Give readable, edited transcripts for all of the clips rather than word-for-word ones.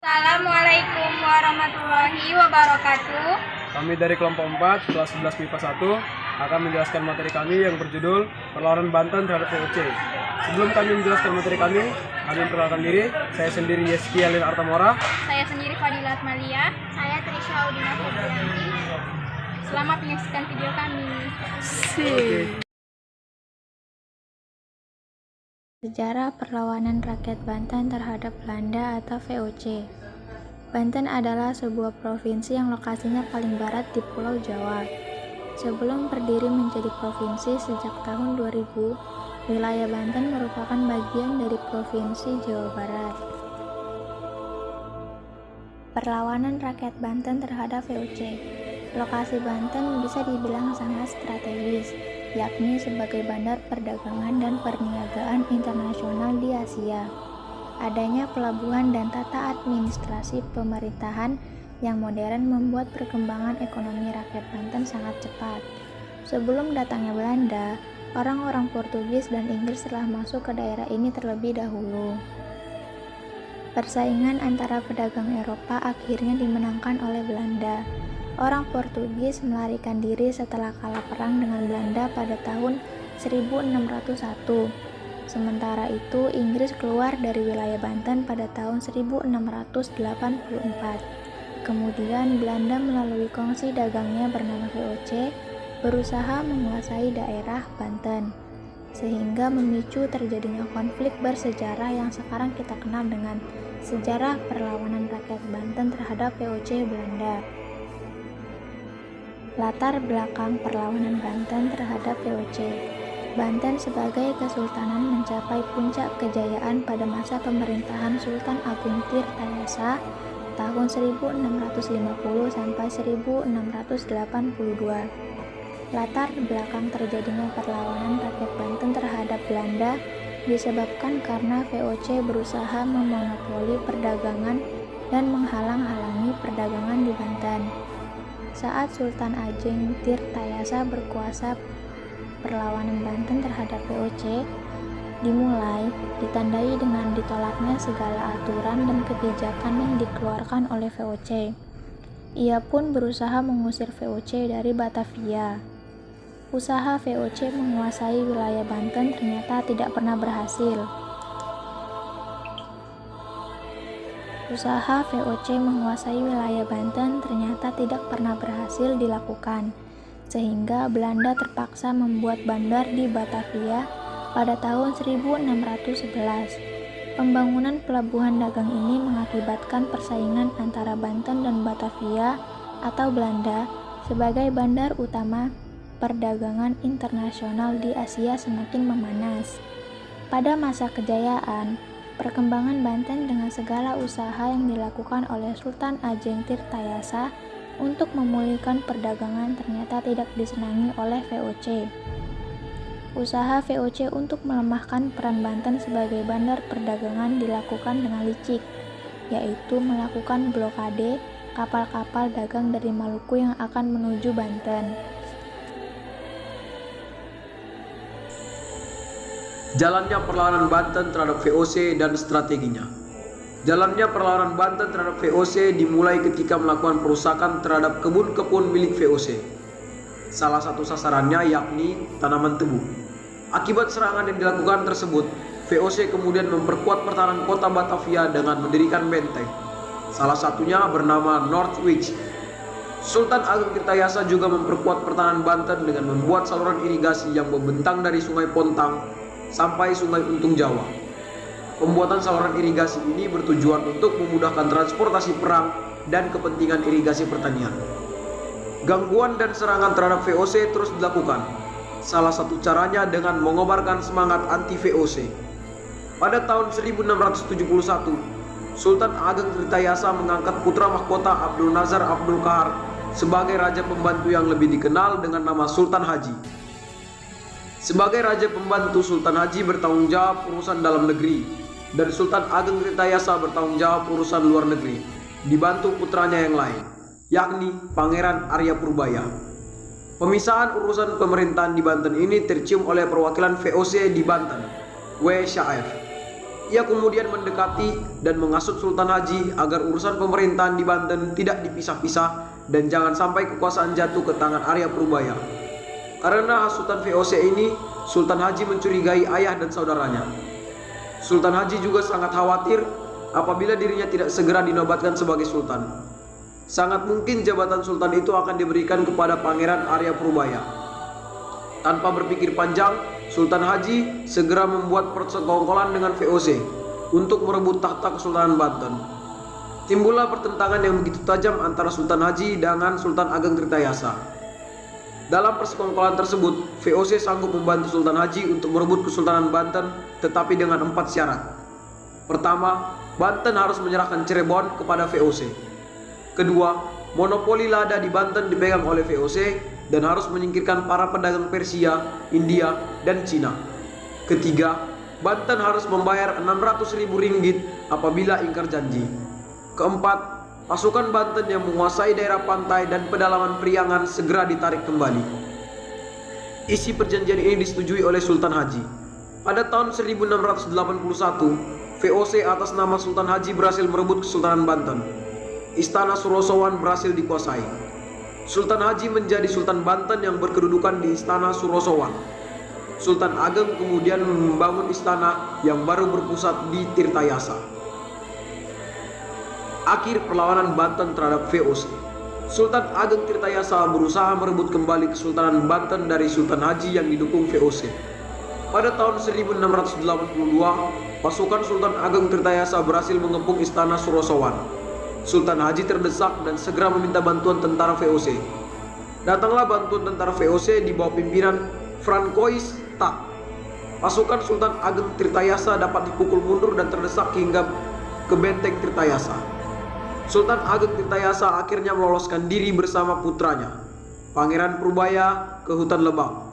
Assalamualaikum warahmatullahi wabarakatuh. Kami dari kelompok 4, kelas 11 MIPA 1 akan menjelaskan materi kami yang berjudul Perlawanan Banten terhadap VOC. Sebelum kami menjelaskan materi kami memperkenalkan diri. Saya sendiri Yeski Alin Artamora. Saya sendiri Fadilat Malia. Saya Trisha Udina Febrianti. Selamat menyaksikan video kami. Sejarah perlawanan rakyat Banten terhadap Belanda atau VOC. Banten adalah sebuah provinsi yang lokasinya paling barat di Pulau Jawa. Sebelum berdiri menjadi provinsi sejak tahun 2000, wilayah Banten merupakan bagian dari Provinsi Jawa Barat. Perlawanan rakyat Banten terhadap VOC. Lokasi Banten bisa dibilang sangat strategis, yakni sebagai bandar perdagangan dan perniagaan internasional di Asia. Adanya pelabuhan dan tata administrasi pemerintahan yang modern membuat perkembangan ekonomi rakyat Banten sangat cepat. Sebelum datangnya Belanda, orang-orang Portugis dan Inggris telah masuk ke daerah ini terlebih dahulu. Persaingan antara pedagang Eropa akhirnya dimenangkan oleh Belanda. Orang Portugis melarikan diri setelah kalah perang dengan Belanda pada tahun 1601. Sementara itu, Inggris keluar dari wilayah Banten pada tahun 1684. Kemudian, Belanda melalui kongsi dagangnya bernama VOC berusaha menguasai daerah Banten, sehingga memicu terjadinya konflik bersejarah yang sekarang kita kenal dengan sejarah perlawanan rakyat Banten terhadap VOC Belanda. Latar belakang perlawanan Banten terhadap VOC. Banten sebagai kesultanan mencapai puncak kejayaan pada masa pemerintahan Sultan Agung Tirtayasa tahun 1650 sampai 1682. Latar belakang terjadinya perlawanan rakyat Banten terhadap Belanda disebabkan karena VOC berusaha memonopoli perdagangan dan menghalang-halangi perdagangan di Banten. Saat Sultan Ajeng Tirtayasa berkuasa, perlawanan Banten terhadap VOC dimulai ditandai dengan ditolaknya segala aturan dan kebijakan yang dikeluarkan oleh VOC. Ia pun berusaha mengusir VOC dari Batavia. Usaha VOC menguasai wilayah Banten ternyata tidak pernah berhasil. Usaha VOC menguasai wilayah Banten ternyata tidak pernah berhasil dilakukan, sehingga Belanda terpaksa membuat bandar di Batavia pada tahun 1611. Pembangunan pelabuhan dagang ini mengakibatkan persaingan antara Banten dan Batavia atau Belanda sebagai bandar utama perdagangan internasional di Asia semakin memanas. Pada masa kejayaan, perkembangan Banten dengan segala usaha yang dilakukan oleh Sultan Ajeng Tirtayasa untuk memulihkan perdagangan ternyata tidak disenangi oleh VOC. Usaha VOC untuk melemahkan peran Banten sebagai bandar perdagangan dilakukan dengan licik, yaitu melakukan blokade kapal-kapal dagang dari Maluku yang akan menuju Banten. Jalannya perlawanan Banten terhadap VOC dan strateginya. Jalannya perlawanan Banten terhadap VOC dimulai ketika melakukan perusakan terhadap kebun-kebun milik VOC. Salah satu sasarannya yakni tanaman tebu. Akibat serangan yang dilakukan tersebut, VOC kemudian memperkuat pertahanan kota Batavia dengan mendirikan benteng. Salah satunya bernama Northwich. Sultan Agung Tirtayasa juga memperkuat pertahanan Banten dengan membuat saluran irigasi yang membentang dari Sungai Pontang sampai Sungai Untung Jawa. Pembuatan saluran irigasi ini bertujuan untuk memudahkan transportasi perang dan kepentingan irigasi pertanian. Gangguan dan serangan terhadap VOC terus dilakukan. Salah satu caranya dengan mengobarkan semangat anti-VOC. Pada tahun 1671, Sultan Agung Tirtayasa mengangkat putra mahkota Abdul Nazar Abdul Kahar sebagai raja pembantu yang lebih dikenal dengan nama Sultan Haji. Sebagai raja pembantu, Sultan Haji bertanggung jawab urusan dalam negeri, dan Sultan Agung Tirtayasa bertanggung jawab urusan luar negeri, dibantu putranya yang lain, yakni Pangeran Arya Purbaya. Pemisahan urusan pemerintahan di Banten ini tercium oleh perwakilan VOC di Banten, W. Syaif. Ia kemudian mendekati dan mengasut Sultan Haji agar urusan pemerintahan di Banten tidak dipisah-pisah dan jangan sampai kekuasaan jatuh ke tangan Arya Purbaya. Karena hasutan VOC ini, Sultan Haji mencurigai ayah dan saudaranya. Sultan Haji juga sangat khawatir apabila dirinya tidak segera dinobatkan sebagai sultan. Sangat mungkin jabatan sultan itu akan diberikan kepada Pangeran Arya Purbaya. Tanpa berpikir panjang, Sultan Haji segera membuat persekongkolan dengan VOC untuk merebut tahta Kesultanan Banten. Timbullah pertentangan yang begitu tajam antara Sultan Haji dengan Sultan Ageng Tirtayasa. Dalam persekongkolan tersebut, VOC sanggup membantu Sultan Haji untuk merebut Kesultanan Banten, tetapi dengan 4 syarat. Pertama, Banten harus menyerahkan Cirebon kepada VOC. Kedua, monopoli lada di Banten dipegang oleh VOC dan harus menyingkirkan para pedagang Persia, India, dan Cina. Ketiga, Banten harus membayar 600.000 ringgit apabila ingkar janji. Keempat, pasukan Banten yang menguasai daerah pantai dan pedalaman Priangan segera ditarik kembali. Isi perjanjian ini disetujui oleh Sultan Haji. Pada tahun 1681, VOC atas nama Sultan Haji berhasil merebut Kesultanan Banten. Istana Surosowan berhasil dikuasai. Sultan Haji menjadi Sultan Banten yang berkedudukan di Istana Surosowan. Sultan Ageng kemudian membangun istana yang baru berpusat di Tirtayasa. Akhir perlawanan Banten terhadap VOC. Sultan Ageng Tirtayasa berusaha merebut kembali Kesultanan Banten dari Sultan Haji yang didukung VOC. Pada tahun 1682, pasukan Sultan Ageng Tirtayasa berhasil mengepung Istana Surosowan. Sultan Haji terdesak dan segera meminta bantuan tentara VOC. Datanglah bantuan tentara VOC di bawah pimpinan Francois Tak. Pasukan Sultan Ageng Tirtayasa dapat dipukul mundur dan terdesak hingga ke benteng Tirtayasa. Sultan Ageng Tirtayasa akhirnya meloloskan diri bersama putranya, Pangeran Purbaya, ke hutan Lebak.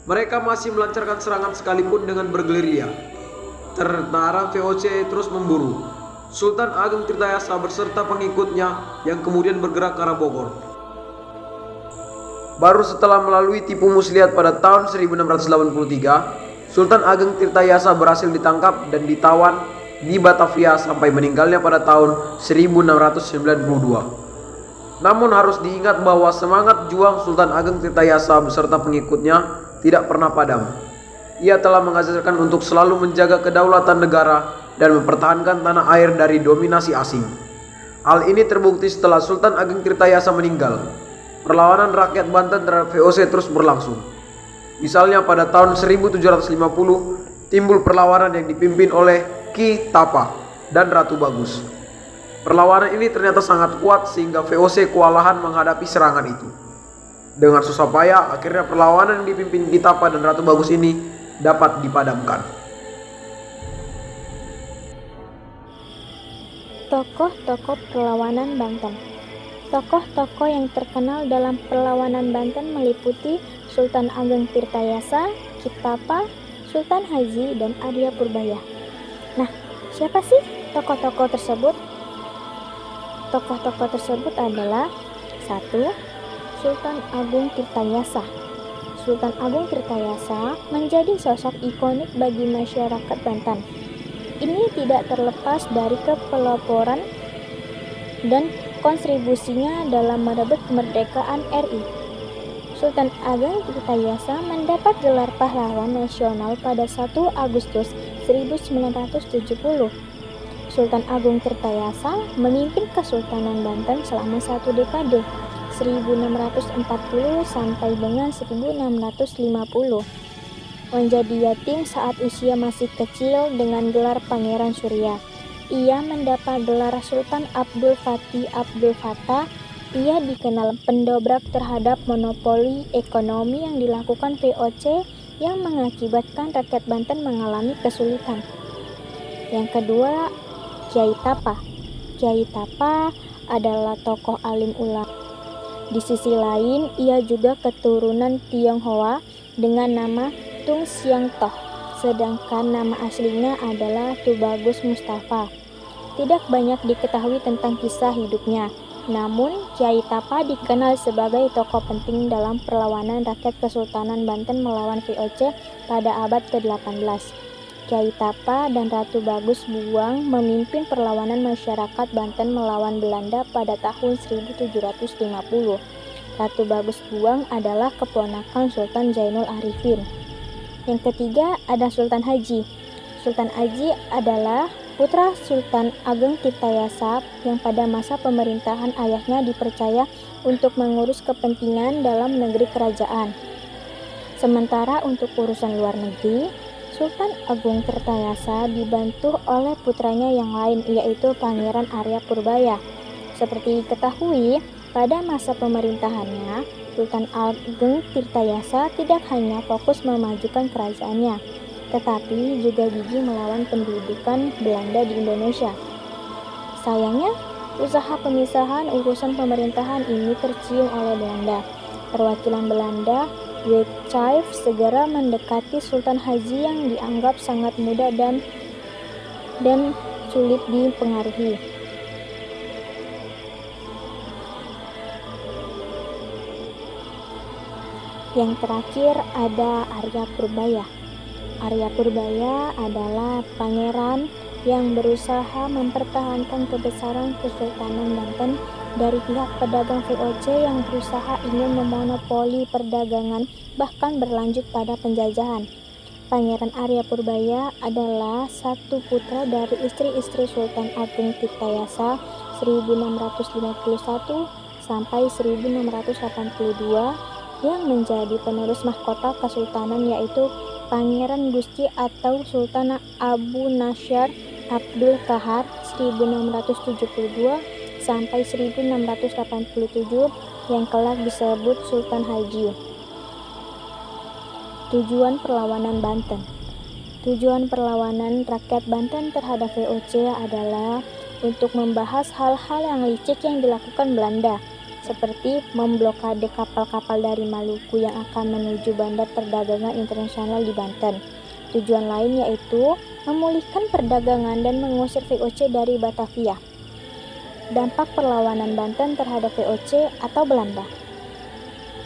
Mereka masih melancarkan serangan sekalipun dengan bergerilya. Tentara VOC terus memburu. Sultan Ageng Tirtayasa beserta pengikutnya yang kemudian bergerak ke arah Bogor. Baru setelah melalui tipu muslihat pada tahun 1683, Sultan Ageng Tirtayasa berhasil ditangkap dan ditawan di Batavia sampai meninggalnya pada tahun 1692. Namun harus diingat bahwa semangat juang Sultan Ageng Tirtayasa beserta pengikutnya tidak pernah padam. Ia telah mengajarkan untuk selalu menjaga kedaulatan negara dan mempertahankan tanah air dari dominasi asing. Hal ini terbukti setelah Sultan Ageng Tirtayasa meninggal. Perlawanan rakyat Banten terhadap VOC terus berlangsung. Misalnya pada tahun 1750 timbul perlawanan yang dipimpin oleh Ki Tapa dan Ratu Bagus. Perlawanan ini ternyata sangat kuat sehingga VOC kewalahan menghadapi serangan itu. Dengan susah payah, akhirnya perlawanan yang dipimpin Ki Tapa dan Ratu Bagus ini dapat dipadamkan. Tokoh-tokoh perlawanan Banten. Tokoh-tokoh yang terkenal dalam perlawanan Banten meliputi Sultan Ageng Tirtayasa, Ki Tapa, Sultan Haji, dan Arya Purbaya. Nah, siapa sih tokoh-tokoh tersebut? Tokoh-tokoh tersebut adalah 1. Sultan Agung Tirtayasa. Sultan Agung Tirtayasa menjadi sosok ikonik bagi masyarakat Banten. Ini tidak terlepas dari kepeloporan dan kontribusinya dalam merebut kemerdekaan RI. Sultan Ageng Tirtayasa mendapat gelar pahlawan nasional pada 1 Agustus 1970. Sultan Agung Tirtayasa memimpin Kesultanan Banten selama 1 dekade, 1640 sampai dengan 1650. Menjadi yatim saat usia masih kecil dengan gelar Pangeran Surya. Ia mendapat gelar Sultan Abdul Fatih Abdul Fattah. Ia dikenal pendobrak terhadap monopoli ekonomi yang dilakukan VOC yang mengakibatkan rakyat Banten mengalami kesulitan. Yang kedua, Kiai Tapa. Kiai Tapa adalah tokoh alim ulama. Di sisi lain, ia juga keturunan Tionghoa dengan nama Tung Siang Toh, sedangkan nama aslinya adalah Tubagus Mustafa. Tidak banyak diketahui tentang kisah hidupnya, namun Kiai Tapa dikenal sebagai tokoh penting dalam perlawanan rakyat Kesultanan Banten melawan VOC pada abad ke-18. Kiai Tapa dan Ratu Bagus Buwang memimpin perlawanan masyarakat Banten melawan Belanda pada tahun 1750. Ratu Bagus Buwang adalah keponakan Sultan Zainul Arifin. Yang ketiga ada Sultan Haji. Sultan Haji adalah putra Sultan Ageng Tirtayasa yang pada masa pemerintahan ayahnya dipercaya untuk mengurus kepentingan dalam negeri kerajaan. Sementara untuk urusan luar negeri, Sultan Agung Tirtayasa dibantu oleh putranya yang lain, yaitu Pangeran Arya Purbaya. Seperti diketahui, pada masa pemerintahannya, Sultan Ageng Tirtayasa tidak hanya fokus memajukan kerajaannya, tetapi juga gigih melawan pendudukan Belanda di Indonesia. Sayangnya, usaha pemisahan urusan pemerintahan ini tercium oleh Belanda. Perwakilan Belanda, Wycliffe, segera mendekati Sultan Haji yang dianggap sangat muda dan sulit dipengaruhi. Yang terakhir ada Arya Purbaya. Arya Purbaya adalah pangeran yang berusaha mempertahankan kebesaran Kesultanan Banten dari pihak pedagang VOC yang berusaha ingin memonopoli perdagangan bahkan berlanjut pada penjajahan. Pangeran Arya Purbaya adalah satu putra dari istri-istri Sultan Ageng Tirtayasa 1651 sampai 1682 yang menjadi penerus mahkota kesultanan, yaitu Pangeran Gusti atau Sultan Abu Nasyar Abdul Qahar 1672 sampai 1687 yang kelak disebut Sultan Haji. Tujuan perlawanan Banten. Tujuan perlawanan rakyat Banten terhadap VOC adalah untuk membahas hal-hal yang licik yang dilakukan Belanda, seperti memblokade kapal-kapal dari Maluku yang akan menuju bandar perdagangan internasional di Banten. Tujuan lain yaitu memulihkan perdagangan dan mengusir VOC dari Batavia. Dampak perlawanan Banten terhadap VOC atau Belanda.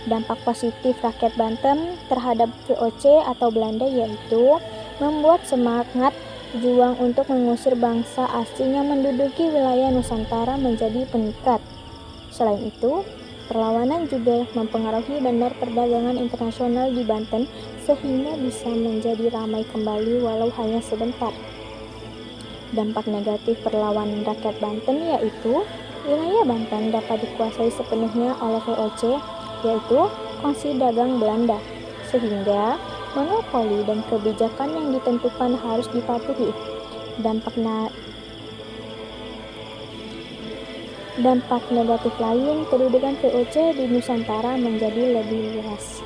Dampak positif rakyat Banten terhadap VOC atau Belanda yaitu membuat semangat juang untuk mengusir bangsa asing yang menduduki wilayah Nusantara menjadi meningkat. Selain itu, perlawanan juga mempengaruhi bandar perdagangan internasional di Banten sehingga bisa menjadi ramai kembali walau hanya sebentar. Dampak negatif perlawanan rakyat Banten yaitu wilayah Banten dapat dikuasai sepenuhnya oleh VOC, yaitu kongsi dagang Belanda, sehingga monopoli dan kebijakan yang ditentukan harus dipatuhi. Dampak negatif lain, kedudukan VOC di Nusantara menjadi lebih luas.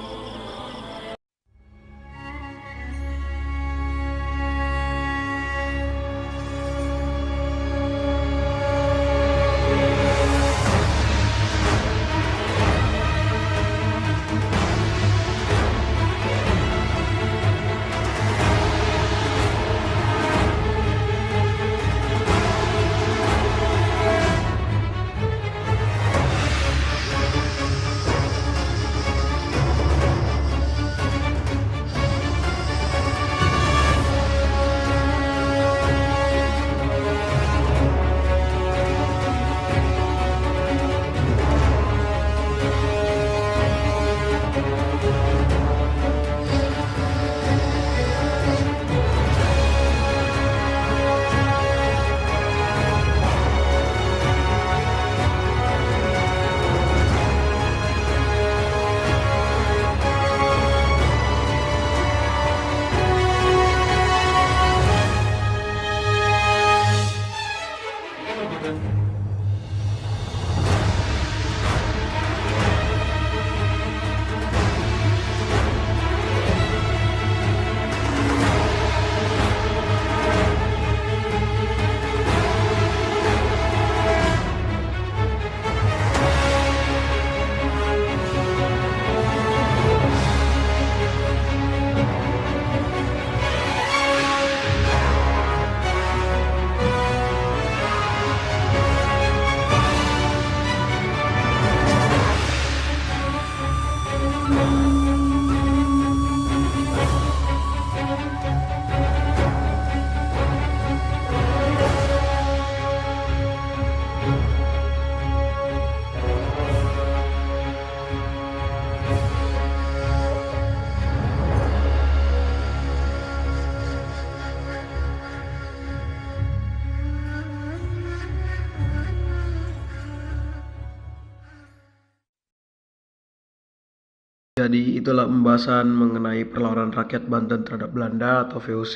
Jadi itulah pembahasan mengenai perlawanan rakyat Banten terhadap Belanda atau VOC.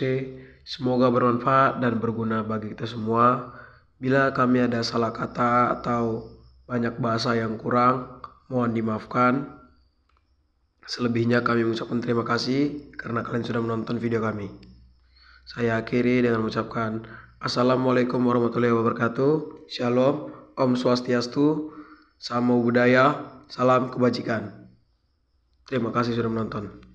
Semoga bermanfaat dan berguna bagi kita semua. Bila kami ada salah kata atau banyak bahasa yang kurang, mohon dimaafkan. Selebihnya kami mengucapkan terima kasih karena kalian sudah menonton video kami. Saya akhiri dengan mengucapkan Assalamualaikum warahmatullahi wabarakatuh. Shalom, Om Swastiastu, Samo Budaya, Salam Kebajikan. Terima kasih sudah menonton.